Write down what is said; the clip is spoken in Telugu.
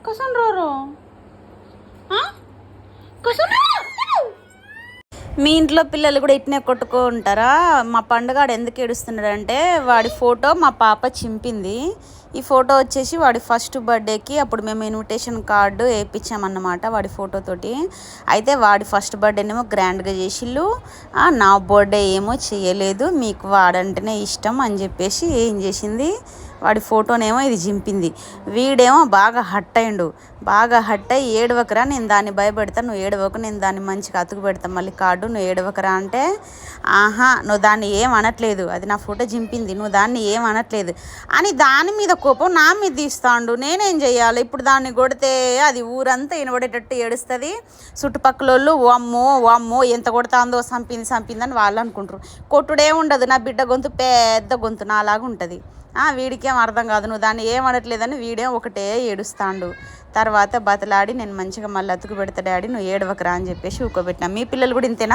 కూర్చొని రోరు కూర్చొని. మీ ఇంట్లో పిల్లలు కూడా ఇట్నే కొట్టుకుంటారా? మా పండుగాడు ఎందుకు ఏడుస్తున్నాడంటే వాడి ఫోటో మా పాప చింపింది. ఈ ఫోటో వచ్చేసి వాడి ఫస్ట్ బర్త్డేకి అప్పుడు మేము ఇన్విటేషన్ కార్డు వేయించామన్నమాట వాడి ఫోటోతోటి. అయితే వాడి ఫస్ట్ బర్త్డేనేమో గ్రాండ్గా చేసిళ్ళు, నా బర్త్డే ఏమో చేయలేదు, మీకు వాడంటేనే ఇష్టం అని చెప్పేసి ఏం చేసింది, వాడి ఫోటోనేమో ఇది చింపింది. వీడేమో బాగా హట్ అయిండు. బాగా హట్ అయ్యి ఏడవకరా, నేను దాన్ని భయపెడతాను, నువ్వు ఏడవకు, నేను దాన్ని మంచిగా అతుకు పెడతాను మళ్ళీ కార్డు, నువ్వు ఏడవకరా అంటే, ఆహా నువ్వు దాన్ని ఏం అనట్లేదు, అది నా ఫోటో చింపింది, నువ్వు దాన్ని ఏం అనట్లేదు అని దాని మీద కోపం నా మీద తీస్తాడు. నేనేం చెయ్యాలి ఇప్పుడు? దాన్ని కొడితే అది ఊరంతా వినబడేటట్టు ఏడుస్తుంది. చుట్టుపక్కల వాళ్ళు అమ్మో అమ్మో ఎంత కొడతాందో, చంపిందని వాళ్ళు అనుకుంటారు. కొట్టుడే ఉండదు, నా బిడ్డ గొంతు పెద్ద గొంతు నాలాగా ఉంటుంది. వీడికేం అర్థం కాదు, నువ్వు దాన్ని ఏం అనట్లేదని వీడేం ఒకటే ఏడుస్తాడు. తర్వాత బతలాడి నేను మంచిగా మళ్ళీ అతుకు పెడతా డాడీ, నువ్వు ఏడవకరా అని చెప్పేసి ఊకోబెట్టినా. మీ పిల్లలు కూడా ఇంతేనా?